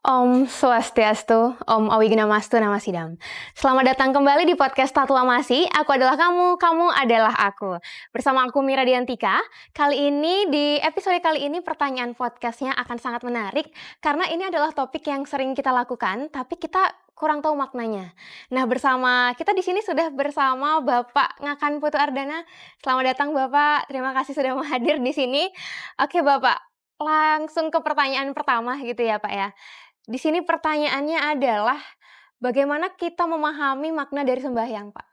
Om Swastiastu, Om Awigamastu Namasidam. Selamat datang kembali di podcast Tatuamasi. Aku adalah kamu adalah aku. Bersama aku Mira Diantika. Kali ini di episode kali ini pertanyaan podcastnya akan sangat menarik karena ini adalah topik yang sering kita lakukan, tapi kita kurang tahu maknanya. Nah, bersama kita di sini sudah bersama Bapak Ngakan Putu Ardana. Selamat datang Bapak. Terima kasih sudah hadir di sini. Oke Bapak, langsung ke pertanyaan pertama gitu ya Pak ya. Di sini pertanyaannya adalah, bagaimana kita memahami makna dari sembahyang, Pak?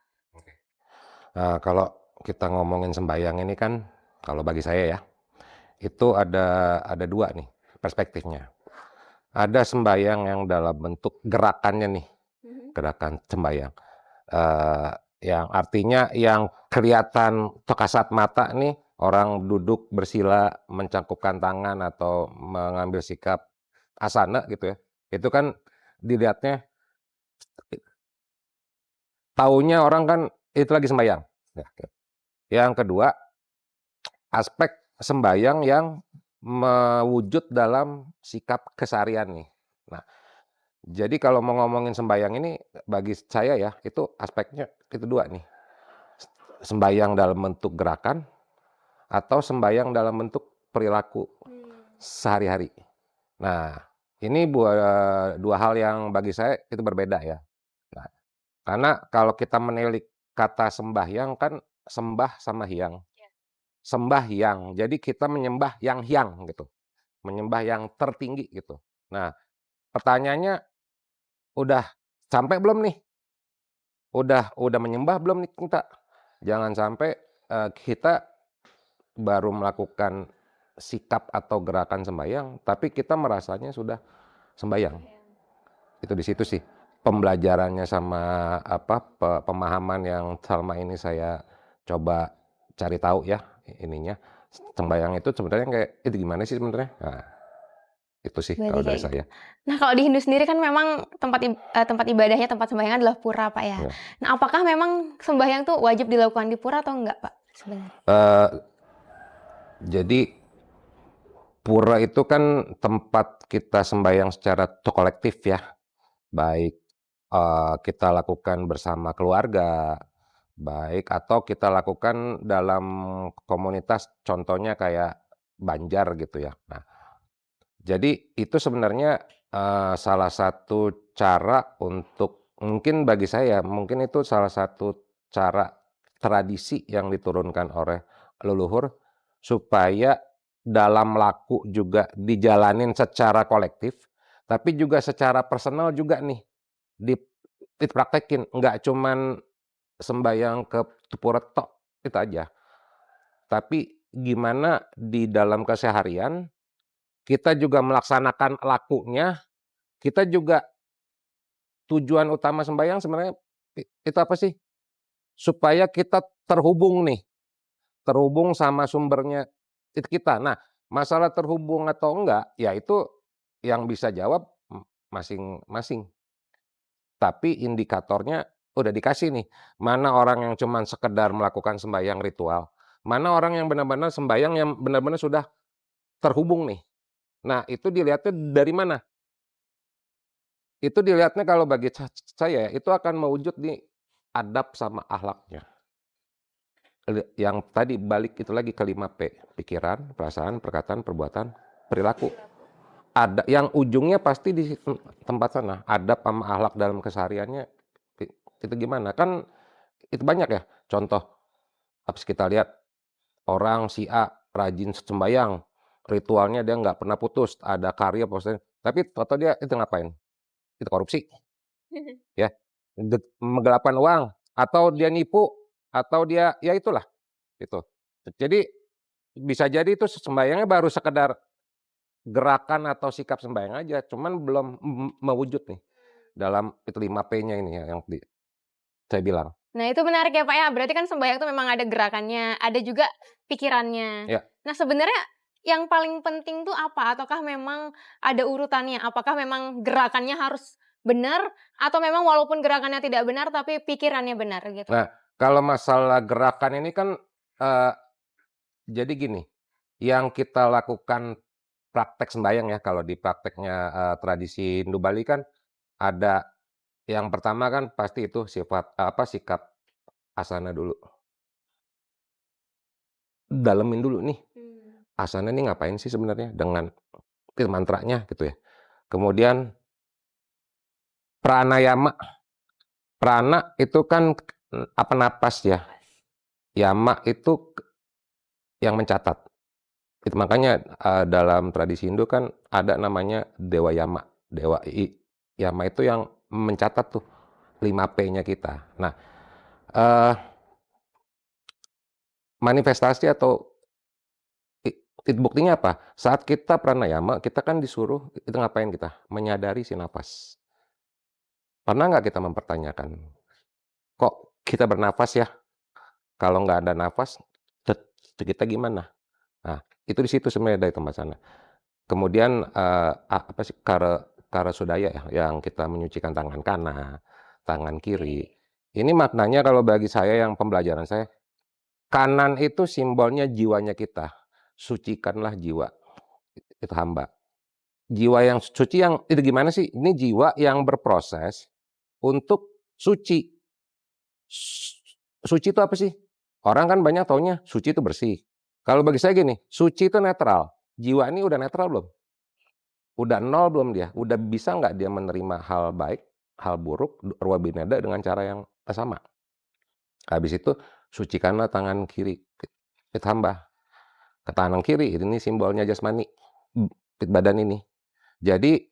Kalau kita ngomongin sembahyang ini kan, kalau bagi saya ya, itu ada dua nih perspektifnya. Ada sembahyang yang dalam bentuk gerakannya nih, gerakan sembahyang. Eee, yang artinya yang kelihatan kasat mata nih, orang duduk bersila, mencangkupkan tangan atau mengambil sikap asana gitu ya, itu kan dilihatnya, taunya orang kan itu lagi sembahyang. Ya, yang kedua, aspek sembahyang yang mewujud dalam sikap keseharian nih. Nah, jadi kalau mau ngomongin sembahyang ini bagi saya ya, itu aspeknya itu dua nih. Sembahyang dalam bentuk gerakan atau sembahyang dalam bentuk perilaku sehari-hari. Nah, ini dua hal yang bagi saya itu berbeda ya. Nah, karena kalau kita menilik kata sembahyang kan sembah sama hyang. Sembahyang, jadi kita menyembah yang hyang gitu, menyembah yang tertinggi gitu. Nah, pertanyaannya udah sampai belum nih? Udah menyembah belum nih kita? Jangan sampai, kita baru melakukan sikap atau gerakan sembahyang, tapi kita merasanya sudah sembahyang. Itu di situ sih pembelajarannya sama apa, pemahaman yang selama ini saya coba cari tahu ya ininya. Sembahyang itu sebenarnya kayak, itu gimana sih sebenarnya? Nah, itu sih Berarti kalau dari kayak gitu. saya. Nah, kalau di Hindu sendiri kan memang tempat ibadahnya, tempat sembahyang adalah pura, Pak, ya. Ya. Nah, apakah memang sembahyang tuh wajib dilakukan di pura atau enggak, Pak, sebenarnya? Jadi pura itu kan tempat kita sembahyang secara kolektif ya, baik, kita lakukan bersama keluarga, baik atau kita lakukan dalam komunitas, contohnya kayak Banjar gitu ya. Nah, jadi itu sebenarnya, salah satu cara untuk mungkin bagi saya, mungkin itu salah satu cara tradisi yang diturunkan oleh leluhur, supaya dalam laku juga dijalanin secara kolektif, tapi juga secara personal juga nih, dip dipraktekin, nggak cuman sembahyang ke pura tok, itu aja. Tapi gimana di dalam keseharian kita juga melaksanakan lakunya, kita juga tujuan utama sembahyang sebenarnya itu apa sih? Supaya kita terhubung nih, terhubung sama sumbernya itu kita. Nah, masalah terhubung atau enggak, ya itu yang bisa jawab masing-masing. Tapi indikatornya udah dikasih nih, mana orang yang cuman sekedar melakukan sembahyang ritual, mana orang yang benar-benar sembahyang yang benar-benar sudah terhubung nih. Nah, itu dilihatnya dari mana? Itu dilihatnya kalau bagi saya itu akan mewujud di adab sama akhlaknya. Yang tadi balik itu lagi ke 5P, pikiran, perasaan, perkataan, perbuatan, perilaku. Ada yang ujungnya pasti di tempat sana, adab sama akhlak dalam kesehariannya itu gimana? Kan itu banyak ya contoh, habis kita lihat orang si A rajin sembahyang, ritualnya dia nggak pernah putus, ada karya posting, tapi foto dia itu ngapain? Itu korupsi. Ya, menggelapkan uang, atau dia nipu, atau dia ya itulah, itu. Jadi, bisa jadi itu sembahyangnya baru sekedar gerakan atau sikap sembahyang aja, cuman belum mewujud nih, dalam itu 5P-nya ini ya yang saya bilang. Nah, itu menarik ya, Pak, ya. Berarti kan sembahyang tuh memang ada gerakannya, ada juga pikirannya. Ya, Nah, sebenarnya yang paling penting tuh apa? Ataukah memang ada urutannya? Apakah memang gerakannya harus benar atau memang walaupun gerakannya tidak benar tapi pikirannya benar gitu? nah kalau masalah gerakan ini kan, eee, jadi gini, yang kita lakukan praktek sembahyang ya, kalau di prakteknya, tradisi Hindu Bali kan ada yang pertama kan pasti itu sikap asana dulu. Dalemin dulu nih, asana nih ngapain sih sebenarnya dengan mantranya gitu ya. Kemudian pranayama, prana itu kan napas ya, yama itu yang mencatat. Itu makanya, dalam tradisi Hindu kan ada namanya Dewa Yama. Yama itu yang mencatat tuh 5P-nya kita. Nah, eee, manifestasi atau buktinya apa? Saat kita pranayama, kita kan disuruh itu ngapain kita? Menyadari si napas. Pernah nggak kita mempertanyakan, "Kok kita bernafas ya? Kalau nggak ada nafas, kita gimana?" Nah, itu di situ sebenarnya dari tempat sana. Kemudian, apa sih, kara sudaya ya, yang kita menyucikan tangan kanan, tangan kiri. Ini maknanya kalau bagi saya yang pembelajaran saya, kanan itu simbolnya jiwanya kita, sucikanlah jiwa, itu hamba. Jiwa yang suci yang itu gimana sih? Ini jiwa yang berproses untuk suci. Suci itu apa sih? Orang kan banyak taunya suci itu bersih. Kalau bagi saya gini, suci itu netral. Jiwa ini udah netral belum? Udah nol belum dia? Udah bisa nggak dia menerima hal baik, hal buruk, rua binada dengan cara yang sama? Habis itu sucikanlah tangan kiri, fit hamba. Ke tangan kiri, ini simbolnya jasmani, fit badan ini. Jadi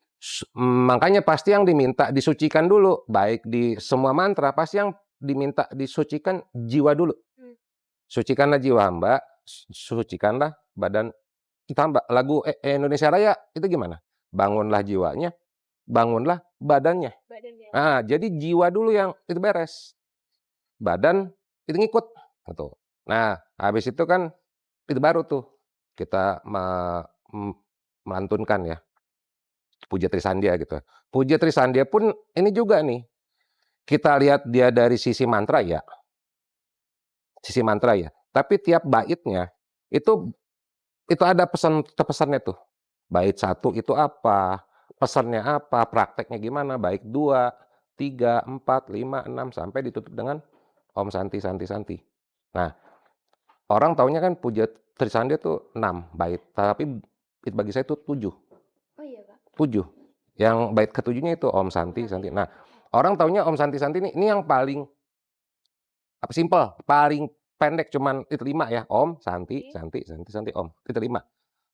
makanya pasti yang diminta disucikan dulu, baik di semua mantra pasti yang diminta disucikan jiwa dulu. Sucikanlah jiwa hamba, sucikanlah badan kita hamba. Lagu Indonesia Raya itu gimana? Bangunlah jiwanya, bangunlah badannya. Nah, jadi jiwa dulu yang itu beres. Badan itu ngikut gitu. Nah, habis itu kan itu baru tuh kita melantunkan ya, Puja Trisandia gitu. Puja Trisandia pun ini juga nih, kita lihat dia dari sisi mantra ya, tapi tiap baitnya itu ada pesannya tuh. Bait 1 itu apa, pesannya apa, prakteknya gimana, bait 2, 3, 4, 5, 6 sampai ditutup dengan Om Santi Santi Santi. Nah, orang taunya kan Puja Trisandia tuh 6 bait, tapi bagi saya itu 7. Oh iya, Pak. 7. Yang bait ke-7-nya itu Om Santi Santi. Nah, orang taunya Om Santi Santi ini yang paling simpel, paling pendek cuman itu 5 ya, Om, Santi, Santi, Santi, Santi, Om. Itu 5.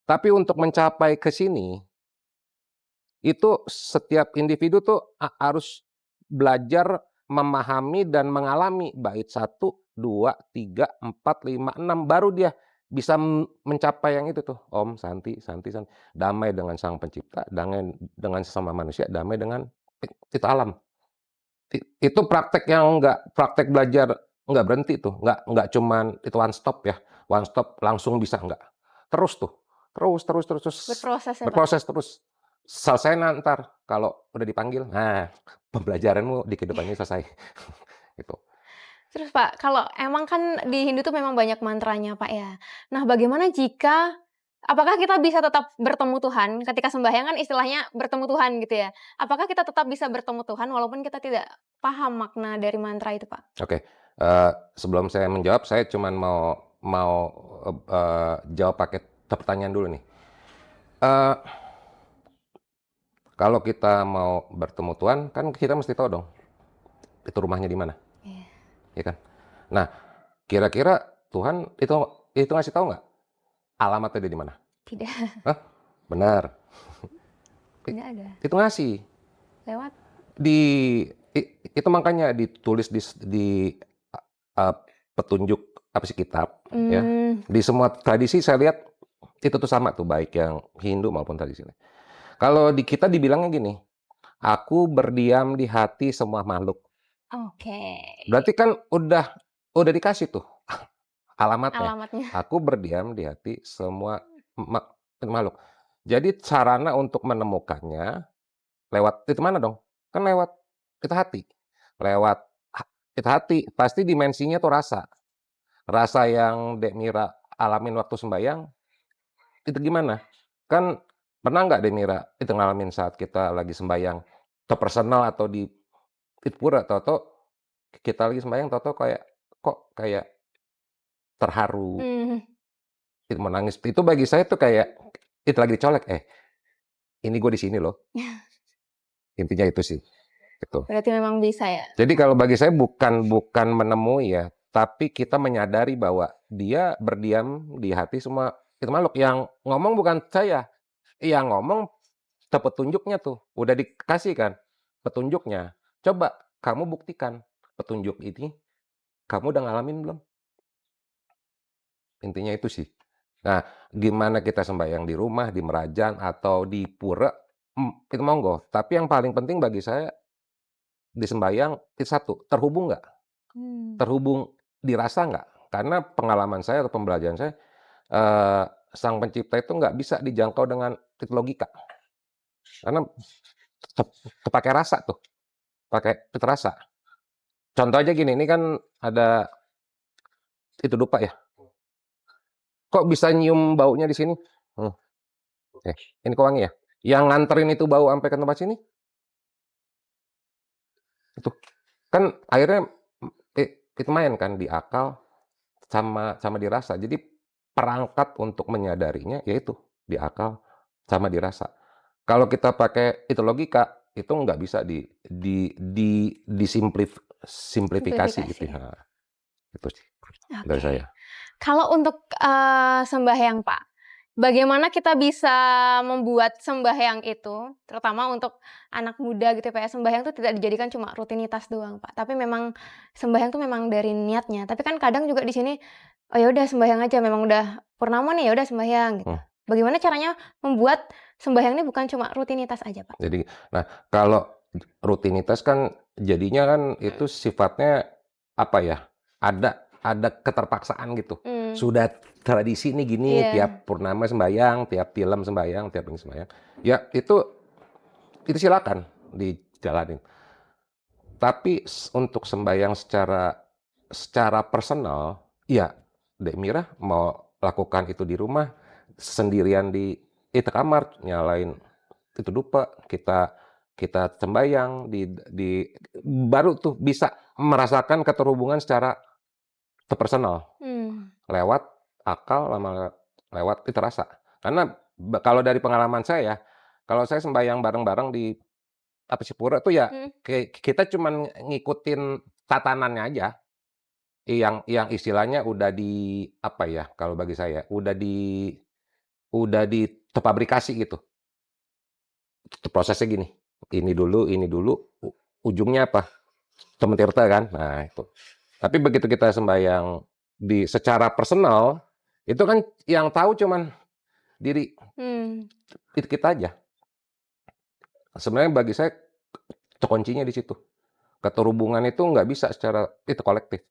Tapi untuk mencapai ke sini, itu setiap individu tuh harus belajar memahami dan mengalami bait 1, 2, 3, 4, 5, 6 baru dia bisa mencapai yang itu tuh, Om, Santi, Santi, Santi. Damai dengan Sang Pencipta, damai dengan sesama manusia, damai dengan cipta alam. Itu praktek yang praktek belajar nggak berhenti tuh, nggak cuman itu one stop ya, one stop langsung bisa nggak. Terus tuh, terus. Berproses ya, Pak? Berproses terus. Selesai ntar kalau udah dipanggil, nah pembelajaranmu di kehidupan ini selesai. Gitu. Terus Pak, kalau emang kan di Hindu tuh memang banyak mantranya Pak ya. Nah bagaimana apakah kita bisa tetap bertemu Tuhan ketika sembahyang kan istilahnya bertemu Tuhan gitu ya. Apakah kita tetap bisa bertemu Tuhan walaupun kita tidak paham makna dari mantra itu Pak? Oke, sebelum saya menjawab, saya cuman mau jawab pakai pertanyaan dulu nih. Kalau kita mau bertemu Tuhan, kan kita mesti tahu dong, itu rumahnya di mana, ya kan? Nah, kira-kira Tuhan itu ngasih tahu nggak alamatnya di mana? Tidak, Hah? Benar, tidak ada. itu ngasih. Lewat. Itu makanya ditulis di petunjuk apa sih kitab, ya. Di semua tradisi saya lihat itu tuh sama tuh, baik yang Hindu maupun tradisi lain. Kalau di kita dibilangnya gini, aku berdiam di hati semua makhluk. Oke. Berarti kan udah dikasih tuh alamatnya. Alamatnya. Aku berdiam di hati semua makhluk. Jadi sarana untuk menemukannya lewat itu mana dong? Kan lewat itu hati. Lewat itu hati, pasti dimensinya tuh rasa. Rasa yang Dek Mira alamin waktu sembahyang, itu gimana? Kan Pernah nggak deh Mira, itu ngalamin saat kita lagi sembahyang, atau personal atau di pura, tahu-tahu kita lagi sembahyang, tahu-tahu kayak, kok kayak terharu, Mmm, itu mau nangis. Itu bagi saya tuh kayak, itu lagi dicolek, ini gue di sini loh, intinya itu sih, gitu. berarti memang bisa ya? Jadi kalau bagi saya bukan menemui ya, tapi kita menyadari bahwa dia berdiam di hati semua itu makhluk, yang ngomong bukan saya, yang ngomong petunjuknya tuh, udah dikasih kan petunjuknya. Coba kamu buktikan petunjuk ini, kamu udah ngalamin belum? Intinya itu sih. Nah, gimana kita sembahyang di rumah, di Merajan, atau di pura, itu monggo. Tapi yang paling penting bagi saya di sembahyang itu satu, terhubung nggak? Mmm, Terhubung dirasa nggak? Karena pengalaman saya atau pembelajaran saya, eee, Sang Pencipta itu nggak bisa dijangkau dengan logika. Karena tep pakai rasa tuh, pakai rasa. Contoh aja gini, ini kan ada itu dupa ya, kok bisa nyium baunya di sini? Hmm, oke, ini kok wangi ya? Yang nganterin itu bau ampe ke tempat sini, itu. Kan akhirnya, itu main kan di akal sama di rasa. Jadi perangkat untuk menyadarinya yaitu di akal sama di rasa. Kalau kita pakai itu logika, itu nggak bisa simplifikasi gitu simplifikasi. ya, itu sih dari Oke. saya. Kalau untuk, sembahyang, Pak, bagaimana kita bisa membuat sembahyang itu, terutama untuk anak muda gitu ya, Pak, ya, sembahyang itu tidak dijadikan cuma rutinitas doang, Pak, tapi memang sembahyang tuh memang dari niatnya. Tapi kan kadang juga di sini, oh ya udah sembahyang aja, memang udah purnama nih, ya udah sembahyang gitu. Mmm. Bagaimana caranya membuat sembahyang ini bukan cuma rutinitas aja, Pak? Jadi nah, kalau rutinitas kan jadinya kan itu sifatnya, apa ya, ada keterpaksaan gitu. Mmm, Sudah tradisi nih gini, iya, tiap purnama sembahyang, tiap tilem sembahyang, tiap ini sembahyang. Ya itu silakan dijalanin. Tapi untuk sembahyang secara personal, ya Dek Mira mau lakukan itu di rumah, sendirian di itu kamar, nyalain itu dupa, kita kita sembahyang di baru tuh bisa merasakan keterhubungan secara personal, mmm, lewat akal sama lewat itu rasa. Karena kalau dari pengalaman saya ya, kalau saya sembahyang bareng-bareng di Tapesipura tuh ya, mhm, kita cuman ngikutin tatanannya aja, yang istilahnya udah di apa ya, kalau bagi saya, udah terfabrikasi gitu. Prosesnya gini, ini dulu, ujungnya apa? Temen tirta kan? Nah itu. Tapi begitu kita sembahyang secara personal, itu kan yang tahu cuman diri mmm, kita aja. Sebenarnya bagi saya kuncinya di situ. Keterhubungan itu nggak bisa secara itu kolektif,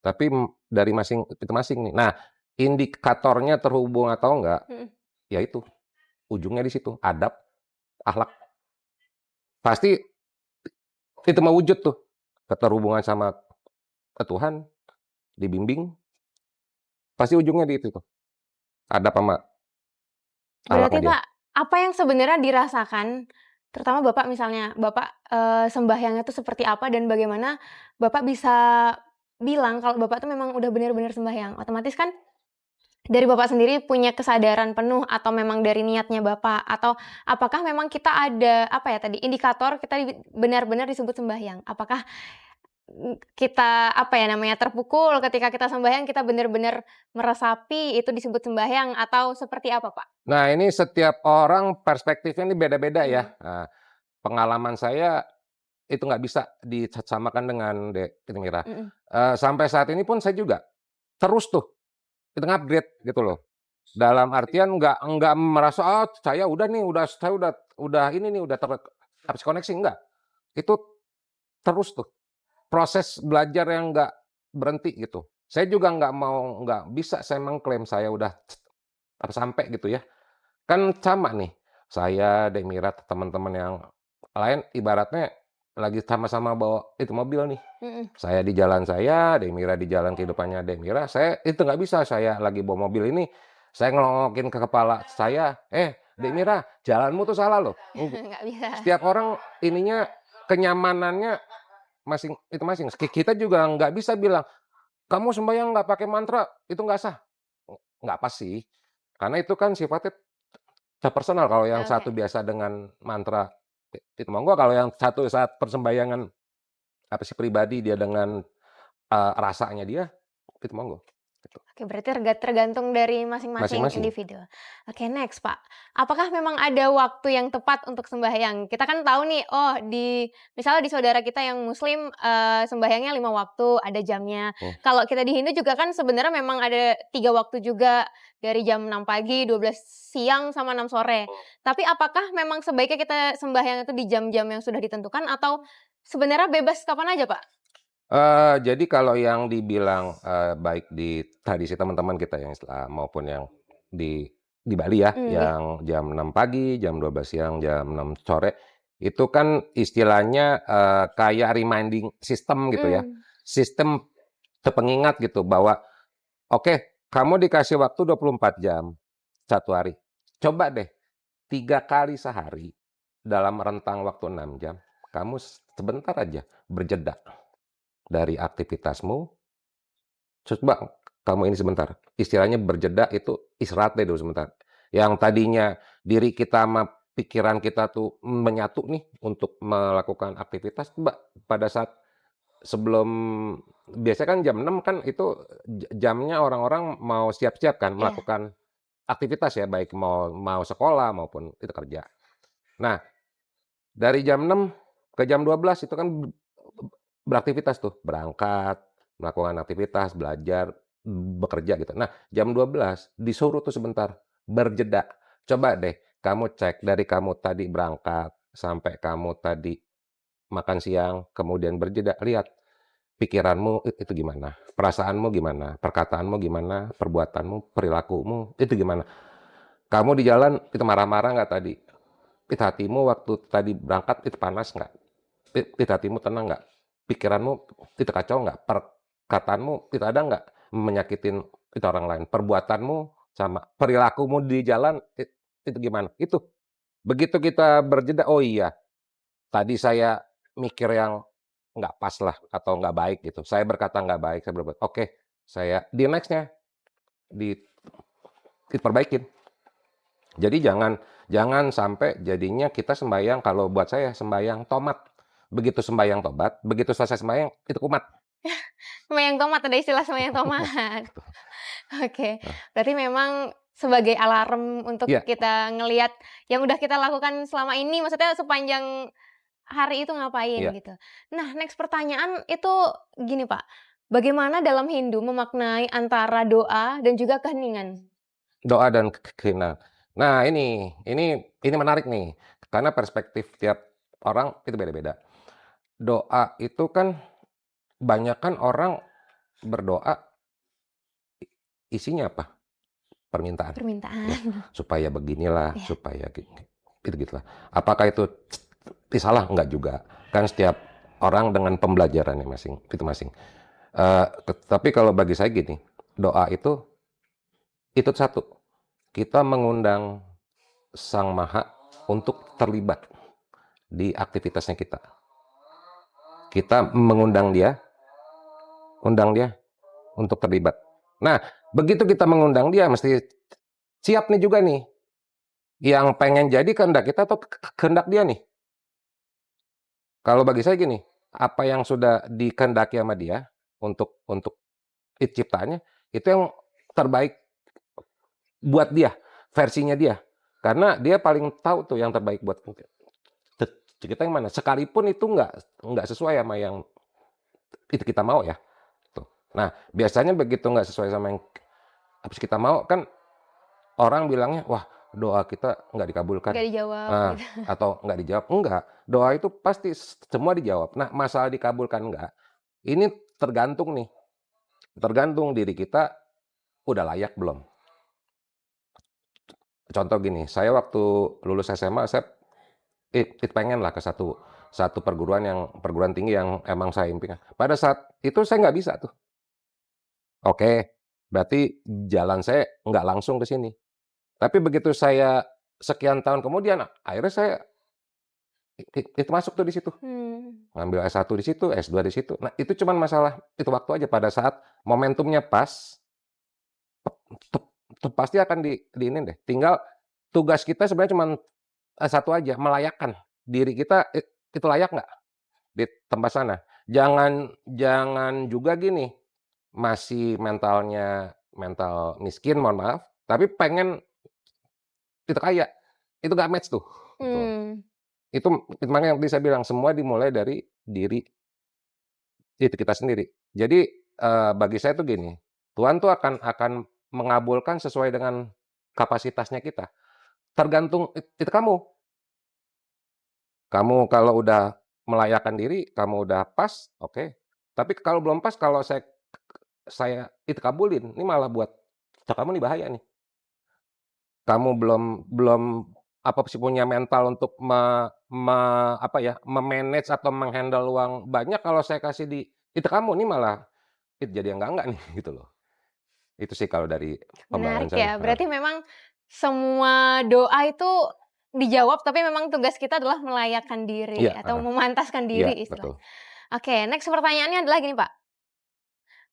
tapi dari masing-masing nih. Nah, indikatornya terhubung atau enggak, mhm, ya itu, ujungnya di situ, adab, akhlak. Pasti itu mewujud tuh, keterhubungan sama Tuhan, dibimbing, pasti ujungnya di itu tuh, adab sama akhlaknya berarti, dia. Pak, apa yang sebenarnya dirasakan, terutama Bapak misalnya, Bapak, sembahyangnya itu seperti apa dan bagaimana Bapak bisa bilang kalau Bapak tuh memang udah bener-bener sembahyang? Otomatis kan dari Bapak sendiri punya kesadaran penuh atau memang dari niatnya Bapak? Atau apakah memang kita ada, apa ya tadi, indikator kita benar-benar disebut sembahyang? Apakah, kita, apa ya namanya, terpukul ketika kita sembahyang, kita benar-benar meresapi itu disebut sembahyang atau seperti apa, Pak? Nah, ini setiap orang perspektifnya ini beda-beda ya. Mmm, Nah, pengalaman saya itu nggak bisa disamakan dengan itu Mira. mhm, Sampai saat ini pun saya juga terus tuh, kita upgrade gitu loh. Dalam artian nggak merasa, "Oh saya udah nih, saya udah ini nih, udah habis koneksi," enggak. Itu terus tuh, proses belajar yang nggak berhenti gitu. Saya juga nggak bisa saya mengklaim saya udah sampai gitu ya. Kan sama nih, saya, Demirat, teman-teman yang lain ibaratnya lagi sama-sama bawa itu mobil nih. mhm, Saya di jalan saya, Demira di jalan kehidupannya Demira, saya itu nggak bisa saya lagi bawa mobil ini, saya ngelongokin ke kepala saya, Dek Mira, jalanmu tuh salah loh. Nggak bisa. Setiap orang ininya kenyamanannya masing-masing. Kita juga nggak bisa bilang, kamu sembahyang nggak pakai mantra, itu nggak sah. Nggak pas sih. Karena itu kan sifatnya personal. Kalau yang Oke. satu biasa dengan mantra, itu monggo. Kalau yang satu saat persembahyangan apa sih pribadi dia dengan rasanya dia, itu monggo. Gitu. Oke, berarti tergantung dari masing-masing Masing-masing. individu. Oke, next, Pak. Apakah memang ada waktu yang tepat untuk sembahyang? Kita kan tahu nih, oh misalnya di saudara kita yang muslim, sembahyangnya 5 waktu, ada jamnya. Hmm. Kalau kita di Hindu juga kan sebenarnya memang ada 3 waktu juga, dari jam 6 pagi, 12 siang, sama 6 sore. Tapi apakah memang sebaiknya kita sembahyang itu di jam-jam yang sudah ditentukan atau sebenarnya bebas kapan aja, Pak? Jadi kalau yang dibilang, baik di tradisi teman-teman kita yang Islam maupun yang di Bali ya, Iya. yang jam 6 pagi, jam 12 siang, jam 6 sore, itu kan istilahnya, kayak reminding system gitu ya. Mmm. Sistem pengingat gitu bahwa, oke, kamu dikasih waktu 24 jam, 1 hari. Coba deh 3 kali sehari dalam rentang waktu 6 jam, kamu sebentar aja berjeda dari aktivitasmu, coba kamu ini sebentar, istilahnya berjeda itu istirahat deh dulu sebentar. Yang tadinya diri kita sama pikiran kita tuh menyatu nih untuk melakukan aktivitas, coba pada saat sebelum biasanya kan jam 6 kan itu jamnya orang-orang mau siap-siap kan Iya. melakukan aktivitas ya, baik mau mau sekolah maupun itu kerja. Nah, dari jam 6 ke jam 12 itu kan beraktivitas tuh, berangkat, melakukan aktivitas, belajar, bekerja gitu. Nah, jam 12 disuruh tuh sebentar, berjeda. Coba deh kamu cek dari kamu tadi berangkat, sampai kamu tadi makan siang, kemudian berjeda, lihat pikiranmu itu gimana, perasaanmu gimana, perkataanmu gimana, perbuatanmu, perilakumu itu gimana. Kamu di jalan itu marah-marah nggak tadi? Itu hatimu waktu tadi berangkat itu panas nggak? Itu hatimu tenang nggak? Pikiranmu itu kacau nggak? Perkataanmu itu ada nggak menyakitin itu orang lain? Perbuatanmu sama perilakumu di jalan itu gimana? Itu. Begitu kita berjeda, oh iya, tadi saya mikir yang nggak pas lah atau nggak baik gitu. Saya berkata nggak baik, saya berbuat. Oke, saya di next-nya di diperbaikin. Jadi jangan sampai jadinya kita sembahyang, kalau buat saya sembahyang tomat. Begitu sembahyang tobat, begitu selesai sembahyang itu kumat. Sembayang tomat, ada istilah sembayang tomat. Gitu. Oke, Nah, berarti memang sebagai alarm untuk iya, kita ngelihat yang udah kita lakukan selama ini, maksudnya sepanjang hari itu ngapain iya. gitu. Nah, next pertanyaan itu gini, Pak, bagaimana dalam Hindu memaknai antara doa dan juga keheningan? Doa dan keheningan. Nah ini menarik nih, karena perspektif tiap orang itu beda-beda. Doa itu kan banyakan orang berdoa isinya apa? Permintaan, ya. Permintaan. Supaya beginilah, Iya. supaya gitu-gitulah. Apakah itu salah? Enggak juga. Kan setiap orang dengan pembelajarannya masing. Tapi kalau bagi saya gini, doa itu satu, kita mengundang Sang Maha untuk terlibat di aktivitasnya kita. Kita undang dia untuk terlibat. Nah, begitu kita mengundang dia mesti siap nih juga nih, yang pengen jadi kehendak kita atau kehendak dia nih. Kalau bagi saya gini, apa yang sudah dikehendaki sama dia untuk ciptaannya, itu yang terbaik buat dia, versinya dia. Karena dia paling tahu tuh yang terbaik buat kita yang mana. Sekalipun itu nggak sesuai sama yang itu kita mau ya. Tuh. Nah, biasanya begitu nggak sesuai sama yang habis kita mau kan orang bilangnya, wah doa kita nggak dikabulkan. Nggak dijawab gitu. Atau nggak dijawab. Enggak, doa itu pasti semua dijawab. Nah, masalah dikabulkan enggak, ini tergantung diri kita udah layak belum. Contoh gini, saya waktu lulus SMA, saya pengen lah ke satu perguruan tinggi yang emang saya impikan. Pada saat itu saya nggak bisa tuh. Oke, berarti jalan saya nggak langsung ke sini. Tapi begitu saya sekian tahun kemudian akhirnya saya itu masuk tuh di situ. Ngambil S1 di situ, S2 di situ. Nah, itu cuman masalah itu waktu aja pada saat momentumnya pas, tep pasti akan di ini deh. Tinggal tugas kita sebenarnya cuman, satu aja, melayakkan diri kita, itu layak nggak di tempat sana. Jangan jangan juga gini, masih mental miskin, mohon maaf, tapi pengen itu kaya, itu nggak match tuh, gitu. Itu makanya tadi saya bilang semua dimulai dari diri itu kita sendiri. Jadi, bagi saya tuh gini, Tuhan tuh akan mengabulkan sesuai dengan kapasitasnya kita. Tergantung itu kamu. Kamu kalau udah melayakkan diri, kamu udah pas, oke. Tapi kalau belum pas, kalau saya itu kabulin, ini malah buat kamu nih bahaya nih. Kamu belum belum apa sih punya mental untuk apa ya, me-manage atau meng-handle uang banyak, kalau saya kasih di itu kamu, nih malah jadi yang enggak nih, gitu loh. Itu sih kalau dari pembelajaran Menarik saya, ya, berarti memang semua doa itu dijawab, tapi memang tugas kita adalah melayakkan diri Iya, atau memantaskan iya, diri istilahnya. betul. Oke, next pertanyaannya adalah gini, Pak.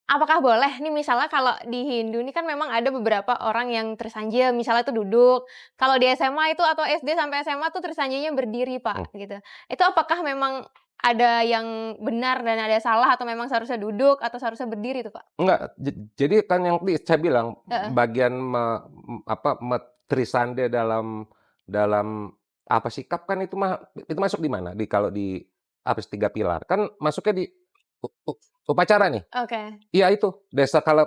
Apakah boleh nih misalnya kalau di Hindu ini kan memang ada beberapa orang yang tersanjil misalnya tuh duduk, kalau di SMA itu atau SD sampai SMA tuh tersanjilnya berdiri, Mmm. Pak, gitu. Itu apakah memang ada yang benar dan ada salah atau memang seharusnya duduk atau seharusnya berdiri tuh, Pak? Enggak, jadi kan yang tadi saya bilang, Heeh. bagian apa, trisandha dalam apa, sikap kan itu masuk di mana? Kalau di apa sih, 3 pilar, kan masuknya di u u upacara nih. Oke, Iya itu, desa kala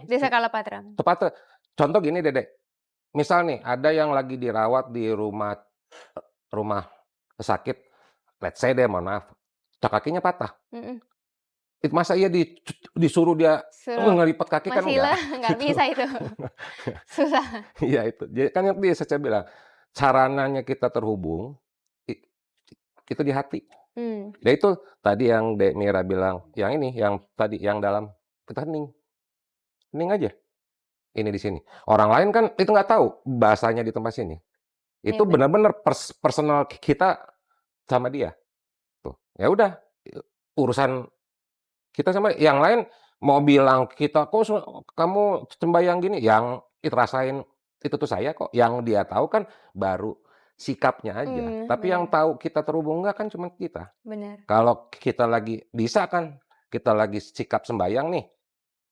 Desa Kalapatra. tepatnya. Contoh gini Dedek, misal nih ada yang lagi dirawat di rumah rumah sakit, let's say deh, mohon maaf, kakinya patah. Mhm. Itu masa iya disuruh dia Suruh ngelipet kaki, kan masih enggak, nggak gitu. bisa itu, susah. Iya itu. Jadi kan yang tadi saya bilang, sarananya kita terhubung, i itu di hati. Mmm, Ya itu tadi yang Dek Mira bilang, yang ini, yang tadi, yang dalam, kita hening, hening aja, ini di sini. Orang lain kan itu nggak tahu bahasanya di tempat sini. iya Itu bener. benar-benar personal kita sama dia, tuh. Ya udah, urusan kita sama yang lain mau bilang kita, "Kok kamu sembahyang gini?" Yang itu rasain itu tuh saya kok, yang dia tahu kan baru sikapnya aja. Tapi yang Bener tahu kita terhubung enggak kan cuma kita. bener. Kalau kita lagi bisa kan, kita lagi sikap sembahyang nih,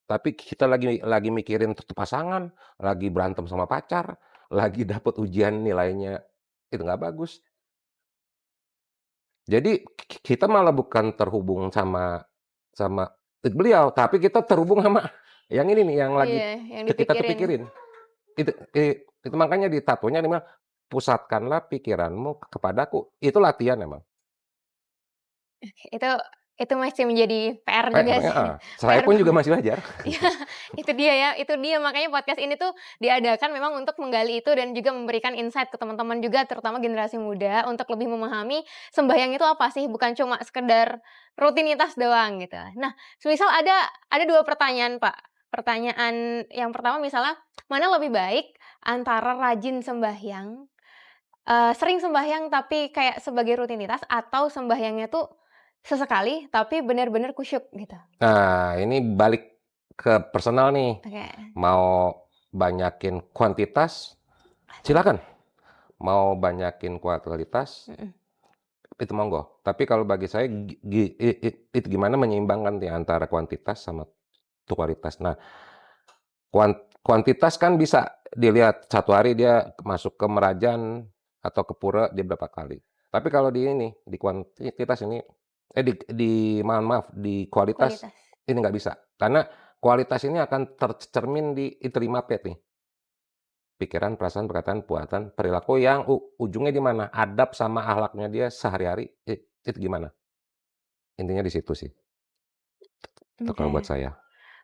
tapi kita lagi mikirin pasangan, lagi berantem sama pacar, lagi dapet ujian nilainya itu nggak bagus. Jadi kita malah bukan terhubung sama sama beliau, tapi kita terhubung sama yang ini nih, yang lagi Iya, yang kita tuh dipikirin. pikirin. Itu makanya di tatonya dia bilang, "Pusatkanlah pikiranmu kepadaku." Itu latihan emang. Itu itu masih menjadi PR Eh, juga sih, heeh, saya PR pun juga banget. masih belajar. Iya, itu dia makanya podcast ini tuh diadakan memang untuk menggali itu dan juga memberikan insight ke teman-teman juga terutama generasi muda untuk lebih memahami sembahyang itu apa sih, bukan cuma sekedar rutinitas doang gitu. Nah, semisal ada 2 pertanyaan, Pak. Pertanyaan yang pertama misalnya, mana lebih baik antara rajin sembahyang, sering sembahyang tapi kayak sebagai rutinitas atau sembahyangnya tuh sesekali tapi benar-benar kusyuk gitu? Nah, ini balik ke personal nih, Oke. mau banyakin kuantitas, silakan, mau banyakin kualitas, Mhm. itu monggo. Tapi kalau bagi saya itu gimana menyeimbangkan nih antara kuantitas sama kualitas. Nah, kuantitas kan bisa dilihat satu hari dia masuk ke Merajan atau ke pura dia berapa kali. Tapi kalau di ini, di kuantitas ini, mohon maaf, di kualitas Kualitas. ini nggak bisa. Karena kualitas ini akan tercermin di itu 5P nih, pikiran, perasaan, perkataan, perbuatan, perilaku, yang ujungnya di mana, adab sama akhlaknya dia sehari-hari, itu gimana. Intinya di situ sih, itu kalau buat Oke. saya.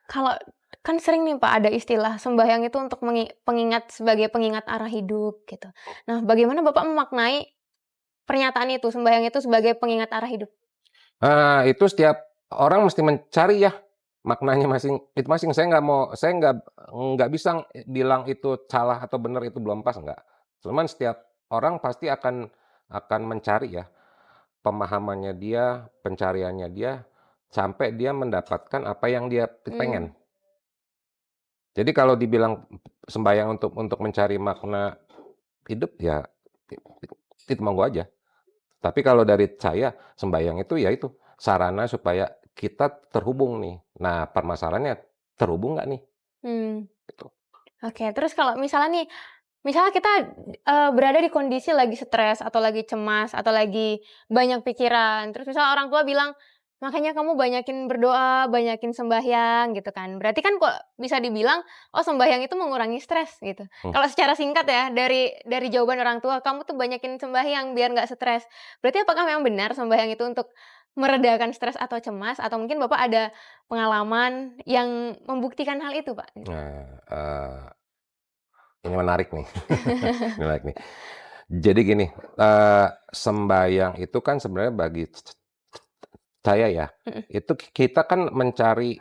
Kalau kan sering nih Pak ada istilah sembahyang itu untuk pengingat sebagai pengingat arah hidup gitu. Nah, bagaimana Bapak memaknai pernyataan itu, sembahyang itu sebagai pengingat arah hidup? Itu setiap orang mesti mencari ya, maknanya masing. Saya nggak bisa bilang itu salah atau benar, itu belum pas, enggak. Cuman setiap orang pasti akan mencari ya, pemahamannya dia, pencariannya dia, sampai dia mendapatkan apa yang dia pengen. Mmm. Jadi kalau dibilang sembahyang untuk mencari makna hidup, ya i itu monggo aja. Tapi kalau dari saya, sembahyang itu ya itu, sarana supaya kita terhubung nih. Nah, permasalahannya terhubung nggak nih? Mmm. Gitu. Oke, terus kalau misalnya nih, misalnya kita, berada di kondisi lagi stres atau lagi cemas atau lagi banyak pikiran, terus misalnya orang tua bilang, "Makanya kamu banyakin berdoa, banyakin sembahyang," gitu kan. Berarti kan kok bisa dibilang, oh sembahyang itu mengurangi stres gitu. Mmm, Kalau secara singkat ya, dari jawaban orang tua, "Kamu tuh banyakin sembahyang biar nggak stres." Berarti apakah memang benar sembahyang itu untuk meredakan stres atau cemas? Atau mungkin Bapak ada pengalaman yang membuktikan hal itu, Pak? nah, ini menarik nih, ini menarik nih. Jadi gini, sembahyang itu kan sebenarnya bagi saya ya, Mhm. itu kita kan mencari,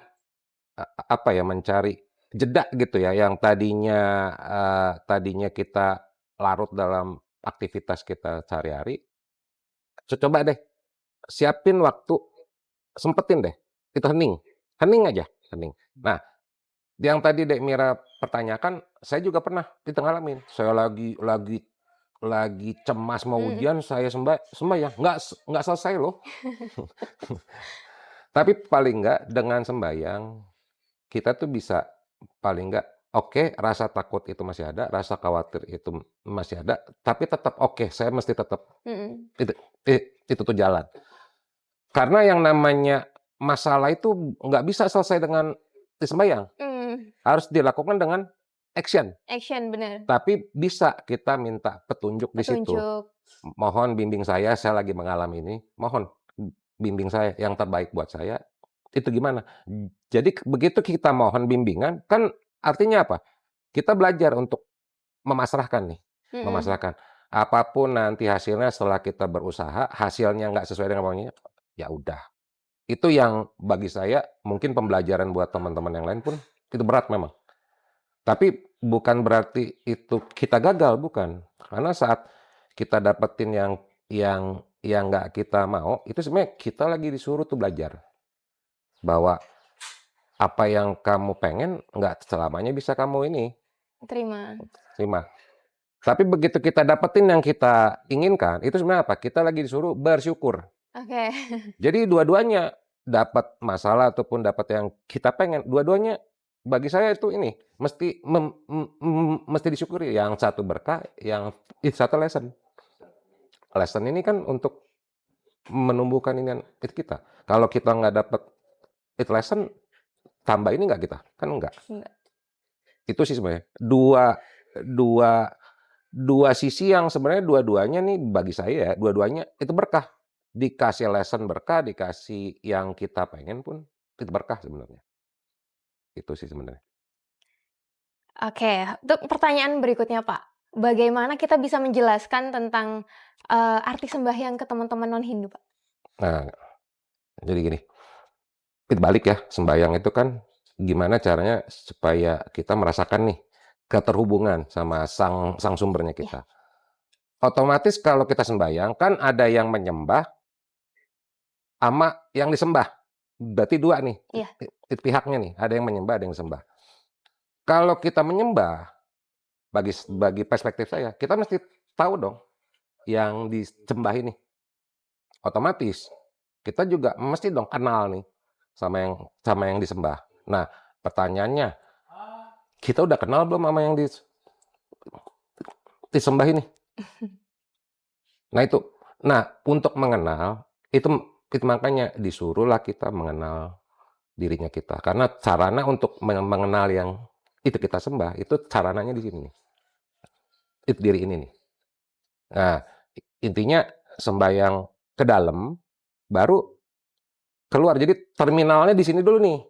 apa ya, mencari jeda gitu ya, yang tadinya kita larut dalam aktivitas kita sehari-hari, coba deh siapin waktu, sempetin deh, itu hening, hening aja, hening. Nah, yang tadi Dek Mira pertanyakan, saya juga pernah itu ngalamin. Saya lagi cemas mau Mhm. ujian, saya sembahyang, nggak selesai loh. Tapi paling nggak dengan sembahyang, kita tuh bisa paling nggak, oke, rasa takut itu masih ada, rasa khawatir itu masih ada, tapi tetap oke, saya mesti tetap Mhm. itu itu tuh jalan. Karena yang namanya masalah itu nggak bisa selesai dengan sembahyang, Mmm. harus dilakukan dengan action. Action, bener. Tapi bisa kita minta petunjuk di situ. Petunjuk. Mohon bimbing saya lagi mengalami ini, mohon bimbing saya yang terbaik buat saya, itu gimana? Jadi begitu kita mohon bimbingan, kan artinya apa? Kita belajar untuk memasrahkan nih, Mhm. memasrahkan. Apapun nanti hasilnya setelah kita berusaha, hasilnya nggak sesuai dengan maunya, ya udah. Itu yang bagi saya mungkin pembelajaran buat teman-teman yang lain pun itu berat memang. Tapi bukan berarti itu kita gagal, bukan. Karena saat kita dapetin yang nggak kita mau, itu sebenarnya kita lagi disuruh tuh belajar. Bahwa apa yang kamu pengen nggak selamanya bisa kamu ini Terima. terima. Tapi begitu kita dapetin yang kita inginkan, itu sebenarnya apa? Kita lagi disuruh bersyukur. Oke. Jadi dua-duanya, dapat masalah ataupun dapat yang kita pengen, dua-duanya bagi saya itu ini, mesti disyukuri. Yang satu berkah, yang satu lesson. Lesson ini kan untuk menumbuhkan itu kita. Kalau kita nggak dapat it lesson, tambah ini nggak kita? Kan enggak. Enggak. Itu sih sebenarnya. Dua dua dua sisi yang sebenarnya dua-duanya nih bagi saya ya, dua-duanya itu berkah. Dikasih lesson berkah, dikasih yang kita pengen pun itu berkah sebenarnya. Itu sih sebenarnya. Oke, untuk pertanyaan berikutnya, Pak. Bagaimana kita bisa menjelaskan tentang, arti sembahyang ke teman-teman non-Hindu, Pak? Nah, jadi gini, itu balik ya, sembahyang itu kan gimana caranya supaya kita merasakan nih keterhubungan sama sang sang sumbernya Iya. kita. Otomatis kalau kita sembahyang kan ada yang menyembah ama yang disembah. Berarti 2 nih, Iya. pihaknya nih, ada yang menyembah, ada yang disembah. Kalau kita menyembah, bagi perspektif saya, kita mesti tahu dong yang disembah ini. Otomatis kita juga mesti dong kenal nih sama yang disembah. Nah, pertanyaannya, kita udah kenal belum sama yang disembah ini? Nah itu. Nah, untuk mengenal, itu makanya disuruhlah kita mengenal dirinya kita. Karena sarana untuk mengenal yang itu kita sembah, itu sarananya di sini nih. Itu diri ini nih. Nah, intinya sembahyang ke dalam, baru keluar. Jadi terminalnya di sini dulu nih.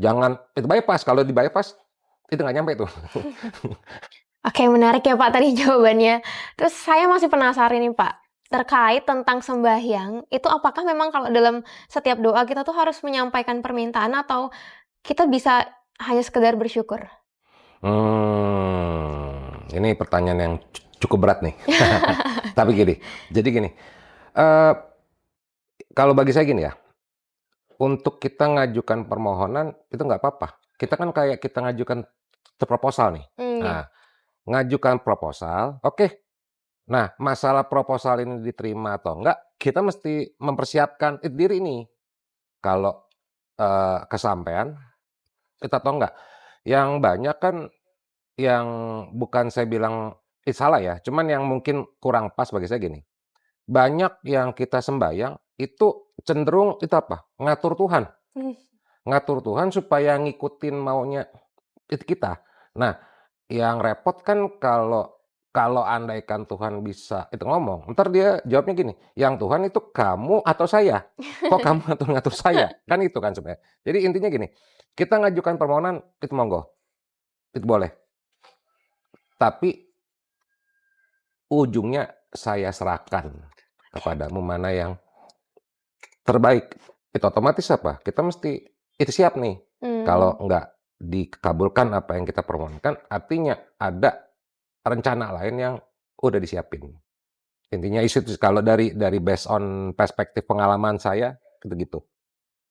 Jangan itu bypass, kalau di-bypass itu nggak nyampe tuh. Oke, menarik ya, Pak, tadi jawabannya. Terus saya masih penasaran nih, Pak, terkait tentang sembahyang, itu apakah memang kalau dalam setiap doa kita tuh harus menyampaikan permintaan atau kita bisa hanya sekedar bersyukur? Ini pertanyaan yang cukup berat nih. Tapi jadi gini, eee, kalau bagi saya gini ya, untuk kita ngajukan permohonan itu nggak apa-apa. Kita kan kayak kita ngajukan proposal nih. Iya. Nah, ngajukan proposal, oke. Nah, masalah proposal ini diterima atau enggak, kita mesti mempersiapkan diri nih. Kalau, kesampaian itu atau enggak. Yang banyak kan yang bukan saya bilang salah ya, cuman yang mungkin kurang pas bagi saya gini, banyak yang kita sembahyang itu cenderung itu apa, ngatur Tuhan. Mmm. Ngatur Tuhan supaya ngikutin maunya kita. Nah, yang repot kan kalau andaikan Tuhan bisa itu ngomong, entar dia jawabnya gini, "Yang Tuhan itu kamu atau saya? Kok kamu ngatur-ngatur saya?" Kan itu kan sebenarnya. Jadi intinya gini, kita ngajukan permohonan itu monggo, itu boleh. Tapi ujungnya saya serahkan kepadamu mana yang terbaik. Itu otomatis apa, kita mesti itu siap nih. Kalau nggak dikabulkan apa yang kita permohonkan, artinya ada rencana lain yang udah disiapin. Intinya itu kalau dari based on perspektif pengalaman saya, gitu-gitu.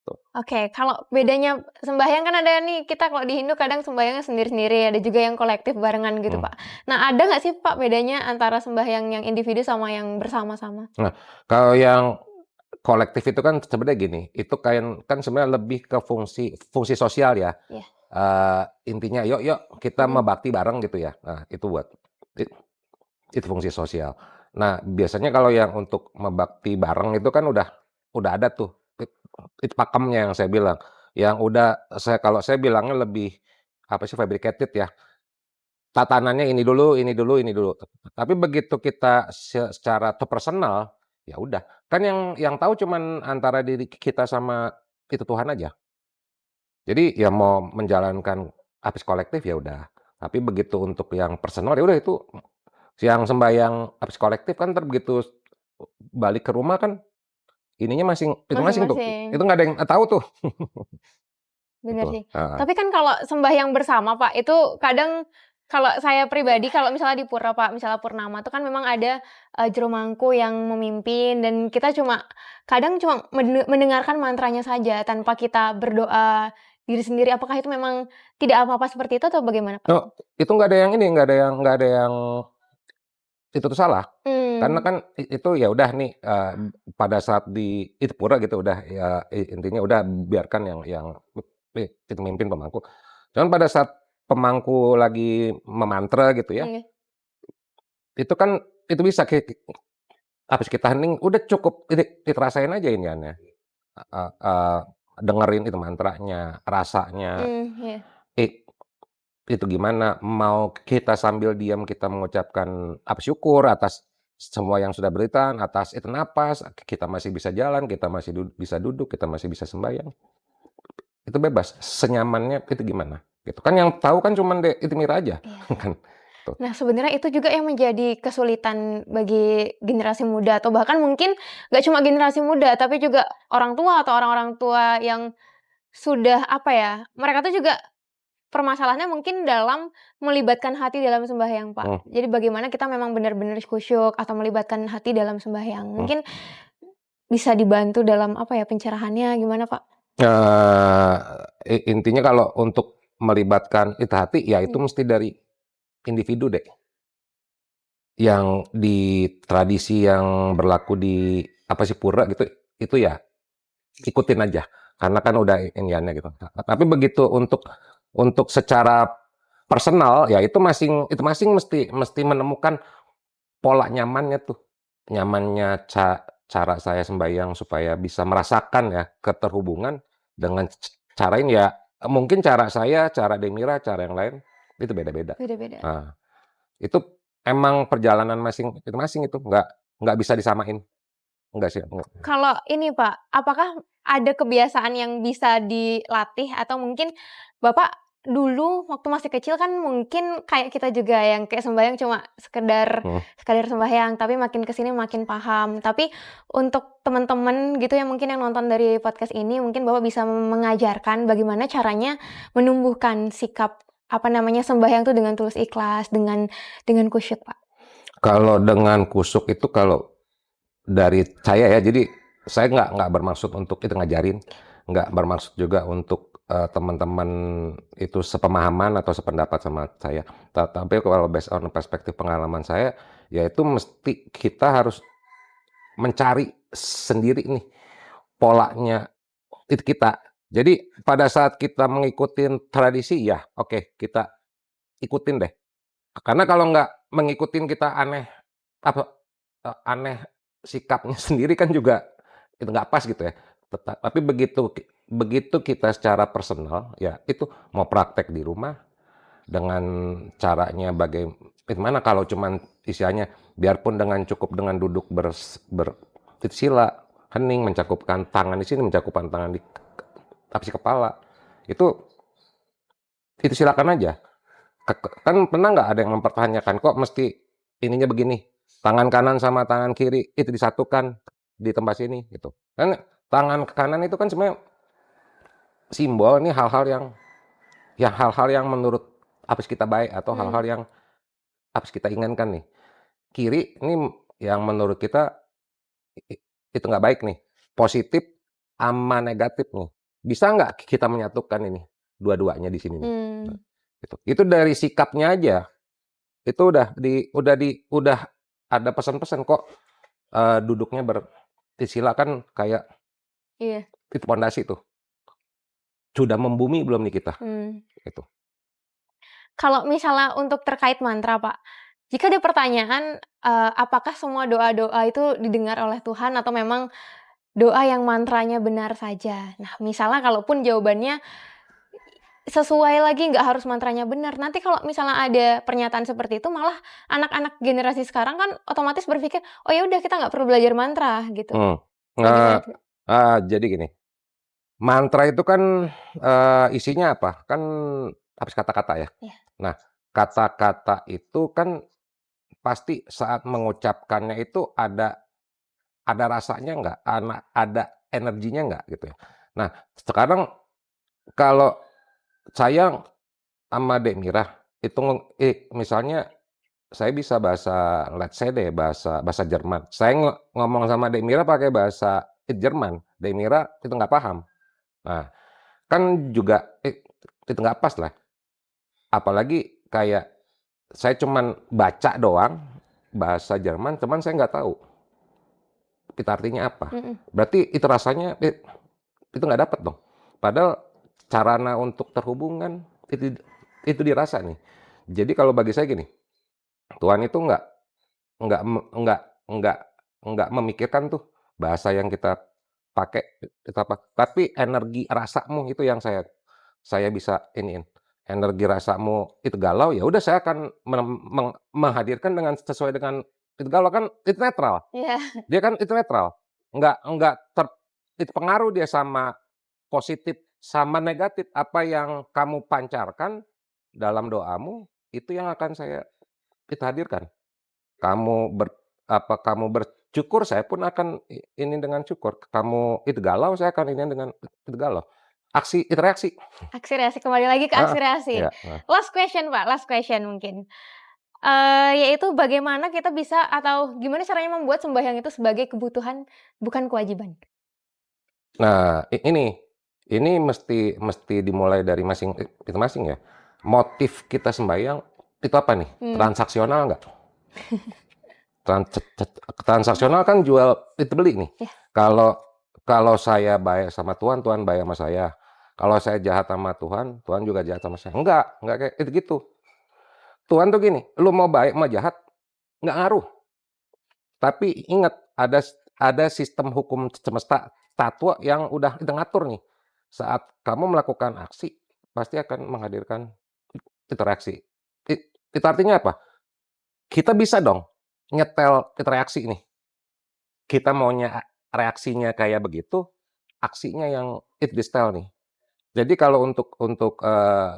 Tuh. Oke, kalau bedanya sembahyang kan ada nih, kita kalau di Hindu kadang sembahyangnya sendiri-sendiri, ada juga yang kolektif barengan gitu, Pak. Nah, ada nggak sih, Pak, bedanya antara sembahyang yang individu sama yang bersama-sama? Nah, kalau yang kolektif itu kan sebenarnya gini, itu kan sebenarnya lebih ke fungsi sosial ya. Iya. Intinya yuk kita bakti bareng gitu ya. Nah, itu buat it itu fungsi sosial. Nah, biasanya kalau yang untuk bakti bareng itu kan udah ada tuh pakemnya yang saya bilang, yang kalau saya bilangnya lebih apa sih, fabricated ya. Tatanannya ini dulu ini dulu ini dulu. Tapi begitu kita secara personal, ya udah. Kan yang tahu cuman antara diri kita sama itu Tuhan aja. Jadi ya mau menjalankan habis kolektif ya udah. Tapi begitu untuk yang personal ya udah itu yang sembahyang habis kolektif kan entar begitu balik ke rumah kan ininya masing-masing tuh. Masing-masing. Itu nggak ada yang tahu tuh. Bener Gitu. sih. Heeh. Tapi kan kalau sembahyang bersama, Pak, itu kadang kalau saya pribadi kalau misalnya di pura, Pak, misalnya purnama tuh kan memang ada, juru mangku yang memimpin dan kita kadang cuma mendengarkan mantranya saja tanpa kita berdoa diri sendiri. Apakah itu memang tidak apa-apa seperti itu atau bagaimana, Pak? No, itu nggak ada yang ini, nggak ada yang itu tuh salah. Karena Mmm. kan itu ya udah nih, pada saat di itu pura gitu udah ya intinya udah biarkan yang itu mimpin pemangku. Cuman pada saat pemangku lagi memantra gitu ya, Iya. itu kan itu bisa habis kita hening udah cukup itu rasain aja iniannya, heeh, dengerin itu mantranya, rasanya, Iya. i itu gimana, mau kita sambil diam kita mengucapkan syukur atas semua yang sudah beritaan, atas itu napas, kita masih bisa jalan, kita masih bisa duduk, kita masih bisa sembahyang. Itu bebas, senyamannya itu gimana, gitu. Kan yang tahu kan cuman itu Mira aja, Iya. kan, tuh. Nah, sebenarnya itu juga yang menjadi kesulitan bagi generasi muda atau bahkan mungkin nggak cuma generasi muda, tapi juga orang tua atau orang-orang tua yang sudah, apa ya, mereka tuh juga permasalahannya mungkin dalam melibatkan hati dalam sembahyang, Mmm, Pak. Jadi bagaimana kita memang benar-benar khusyuk atau melibatkan hati dalam sembahyang. mmm. Mungkin bisa dibantu dalam, apa ya, pencerahannya gimana, Pak? Intinya kalau untuk melibatkan itu hati, ya itu Mmm. mesti dari individu deh. Yang di tradisi yang berlaku di pura gitu, itu ya ikutin aja, karena kan udah iniannya gitu. Tapi begitu untuk secara personal, ya itu masing mesti menemukan pola nyamannya tuh. Nyamannya cara saya sembahyang supaya bisa merasakan ya keterhubungan dengan cara ini ya, mungkin cara saya, cara Demira, cara yang lain, itu beda-beda. Beda-beda. Nah, itu emang perjalanan masing-masing itu, nggak bisa disamain, enggak sih, enggak. Kalau ini, Pak, apakah ada kebiasaan yang bisa dilatih atau mungkin Bapak dulu waktu masih kecil kan mungkin kayak kita juga yang kayak sembahyang cuma sekedar Mhm. sekadar sembahyang, tapi makin ke sini makin paham. Tapi untuk teman-teman gitu yang mungkin yang nonton dari podcast ini, mungkin Bapak bisa mengajarkan bagaimana caranya menumbuhkan sikap, apa namanya, sembahyang tuh dengan tulus ikhlas, dengan khusyuk, Pak. Kalau dengan kusuk itu kalau dari saya ya, jadi saya nggak bermaksud untuk itu ngajarin, nggak bermaksud juga untuk teman-teman itu sepemahaman atau sependapat sama saya. Tapi kalau based on perspektif pengalaman saya, ya itu mesti kita harus mencari sendiri nih polanya itu kita. Jadi pada saat kita mengikuti tradisi ya, oke kita ikutin deh. Karena kalau nggak mengikutin kita apa aneh sikapnya sendiri kan juga itu nggak pas gitu ya. Tapi begitu begitu kita secara personal ya itu mau praktek di rumah dengan caranya bagaimana kalau cuman istilahnya biarpun cukup dengan duduk sila, hening, mencakupkan tangan di sini, mencakupkan tangan di atas kepala, itu silakan aja. Kan pernah nggak ada yang mempertanyakan kok mesti ininya begini, tangan kanan sama tangan kiri itu disatukan di tempat sini gitu. Kan tangan kanan itu kan sebenarnya simbol ini hal-hal yang menurut apes kita baik atau hal-hal yang apes kita inginkan nih. Kiri ini yang menurut kita itu nggak baik nih. Positif sama negatif nih. Bisa nggak kita menyatukan ini dua-duanya di sini nih? Nah, itu dari sikapnya aja. Itu udah ada pesan-pesan kok duduknya bersila kan kayak itu pondasi tuh. Sudah membumi belum nih kita? Itu. Kalau misalnya untuk terkait mantra, Pak, jika ada pertanyaan, apakah semua doa-doa itu didengar oleh Tuhan atau memang doa yang mantranya benar saja? Nah, misalnya kalaupun jawabannya sesuai lagi nggak harus mantranya benar, nanti kalau misalnya ada pernyataan seperti itu malah anak-anak generasi sekarang kan otomatis berpikir, "Oh ya udah kita nggak perlu belajar mantra," gitu. Jadi gini, mantra itu kan isinya apa? Kan habis kata-kata ya. Nah, kata-kata itu kan pasti saat mengucapkannya itu ada rasanya nggak, ada energinya nggak gitu ya. Nah, sekarang kalau saya sama Dek Mira itu misalnya saya bisa bahasa let's say deh bahasa Jerman. Saya ngomong sama Dek Mira pakai bahasa Jerman, Dek Mira itu nggak paham. Nah, kan juga itu nggak pas lah. Apalagi kayak saya cuman baca doang bahasa Jerman, cuman saya nggak tahu itu artinya apa. Berarti itu rasanya itu nggak dapat dong. Padahal sarana untuk terhubung kan itu dirasa nih. Jadi kalau bagi saya gini, Tuhan itu nggak nggak memikirkan tuh bahasa yang kita pakai itu apa. Tapi energi rasamu itu yang saya bisa iniin. Energi rasamu itu galau, ya udah saya akan menghadirkan sesuai dengan itu galau kan itu netral. Dia kan itu netral. Nggak itu pengaruh dia sama positif sama negatif. Apa yang kamu pancarkan dalam doamu itu yang akan kita hadirkan. Kamu bersyukur, saya pun akan ini dengan syukur. Kamu itu galau, saya akan ini dengan itu galau. Aksi itu reaksi. Aksi reaksi, kembali lagi ke aksi reaksi. Last question Pak, last question mungkin. Yaitu bagaimana kita bisa atau gimana caranya membuat sembahyang itu sebagai kebutuhan bukan kewajiban? Nah, ini mesti dimulai dari masing-masing ya. Motif kita sembahyang itu apa nih? Transaksional nggak? Transaksional kan jual itu beli nih. Kalau saya baik sama Tuhan, Tuhan baik sama saya. Kalau saya jahat sama Tuhan, Tuhan juga jahat sama saya. Enggak kayak itu gitu. Tuhan tuh gini, lu mau baik mau jahat nggak ngaruh. Tapi ingat ada sistem hukum semesta satwa yang udah ngatur nih. Saat kamu melakukan aksi, pasti akan menghadirkan interaksi. Itu artinya apa? Kita bisa dong nyetel interaksi ini. Kita maunya reaksinya kayak begitu, aksinya yang di style nih. Jadi kalau untuk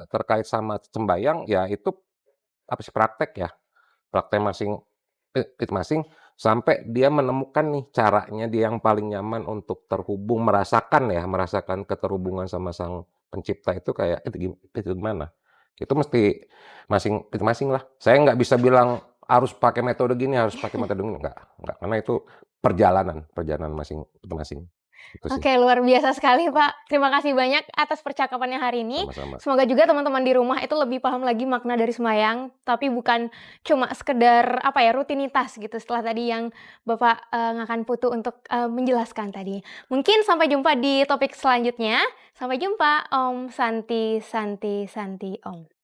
terkait sama sembahyang ya itu apa sih praktek ya. Praktek masing sampai dia menemukan nih caranya dia yang paling nyaman untuk terhubung, merasakan keterhubungan sama Sang Pencipta itu kayak itu gimana. Itu mesti masing lah. Saya nggak bisa bilang harus pakai metode gini, harus pakai metode gini, enggak, karena itu perjalanan masing-masing, itu sih. Oke, luar biasa sekali, Pak. Terima kasih banyak atas percakapannya hari ini. Sama-sama. Semoga juga teman-teman di rumah itu lebih paham lagi makna dari sembahyang, tapi bukan cuma sekedar apa ya, rutinitas gitu setelah tadi yang Bapak, Ngakan Putu untuk, menjelaskan tadi. Mungkin sampai jumpa di topik selanjutnya. Sampai jumpa, Om. Santi santi santi, Om.